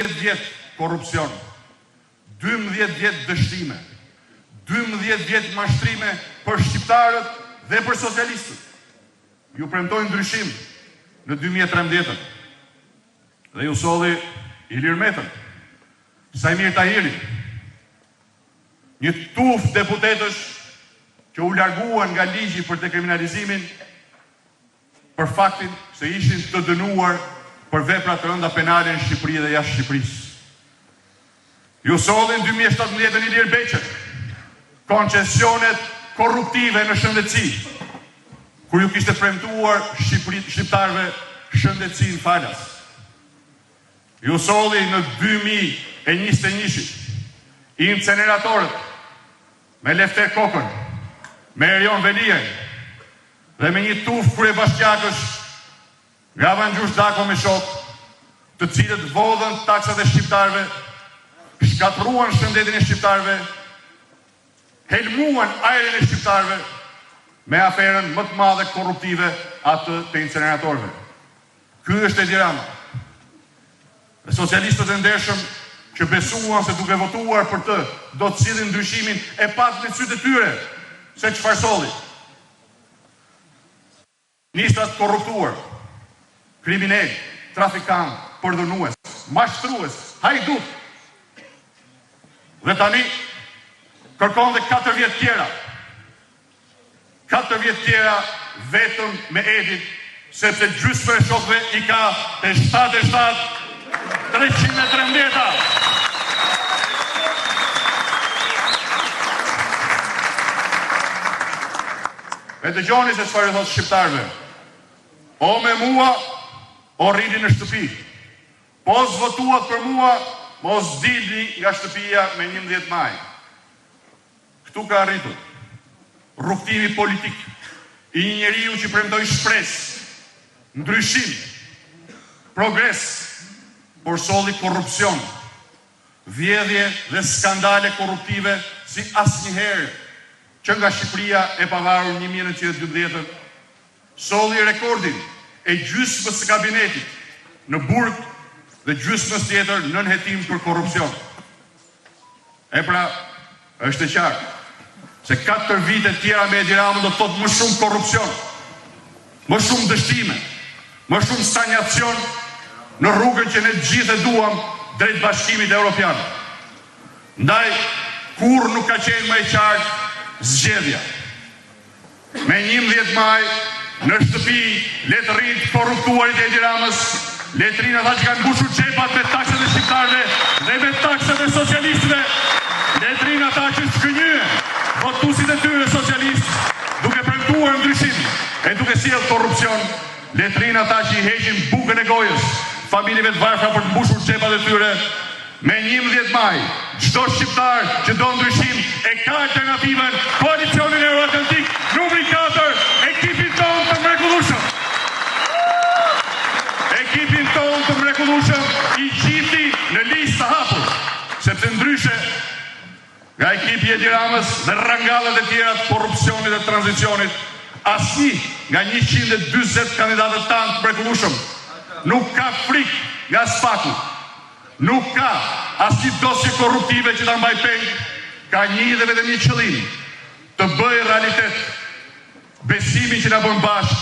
12 vjet korrupsion, 12 vjet dështime, 12 vjet mashtrime për shqiptarët dhe për socialistët. Ju premtojnë ndryshim në 2013 dhe ju solli Ilir Metën, Sajmir Tahiri, një tufë deputetësh që u larguan nga ligji për dekriminalizimin për faktin se ishin të dënuar për vepra të rënda penale në Shqipëri dhe jashtë Shqipërisë. Ju sollin 2017 Ilir Beqën, koncesionet korruptive në shëndetësi, kur ju kishte premtuar shqiptarëve shëndetësinë falas. Ju solli në 2021 inceneratorët me Lefter Kokën, me Erion Veliaj dhe me një tufë kryebashkiakësh nga Avangjush Dako me shok, të cilët vodhën taksat e shqiptarëve, shkatruan shëndetin e shqiptarëve, helmuan ajrin e shqiptarëve me aferën më të madhe korruptive atë të inceneratorëve. Ky është Edi Rama. Dhe socialistët e ndershëm që besuan se duke votuar për të do të sillin ndryshimin e pas me sytë e tyre se çfarë solli. Ministrat korruptuar, kriminal, trafikant, përdhunues, mashtrues, hajdut. Dhe tani kërkon dhe 4 vjet tjera. 4 vjet tjera vetëm me Edin, sepse gjysmë e shokëve i ka te 77 313. E dëgjoni se çfarë thotë shqiptarëve. O me mua, o rrini në shtëpi. Po zvotuat për mua, mos dilni nga shtëpia me 11 maj. Këtu ka arritur rrugtimi politik i një njeriu që premtoi shpresë, ndryshim, progres, por solli korrupsion, vjedhje dhe skandale korruptive si asnjëherë që nga Shqipëria e pavarur 1912, solli rekordin e gjysmës së kabinetit në burg dhe gjysmës tjetër nën hetim për korrupsion. E pra, është e qartë se 4 vite tjera me Edi Ramën do të thotë më shumë korrupsion, më shumë dështime, më shumë stagnacion në rrugën që ne gjithë e duam drejt Bashkimit Evropian. Ndaj, kur nuk ka qenë më e qartë zgjedhja. Me 11 maj, në shtëpi, letë rritë korruptuarit e Edi Ramës, letë rinë ata që kanë mbushur xhepat me taksat e shqiptarëve dhe me taksat e socialistëve, letë rinë ata që shkënjyen votuesit e tyre socialistë, duke premtuar ndryshim e duke sjellë korrupsion, letë rinë ata që i heqin bukën e gojës familjeve të varfra për të mbushur xhepat e tyre. Me 11 maj, çdo shqiptar që do ndryshim e ka alternativën Koalicionin Euroatlantik numri 4, ekipin tonë të mrekullueshëm. Ekipin tonë të mrekullueshëm i gjithi në listë të hapur, sepse ndryshe nga ekipi Edi Ramës dhe rangallet e tjera të korrupsionit dhe tranzicionit, asnjë nga 140 kandidatët tanë të mrekullueshëm nuk ka frikë nga spaku. Nuk ka asnjë dosje korruptive që ta mbaj peng, ka një dhe vetëm një qëllim, të bëjë realitet besimin që na bën bashkë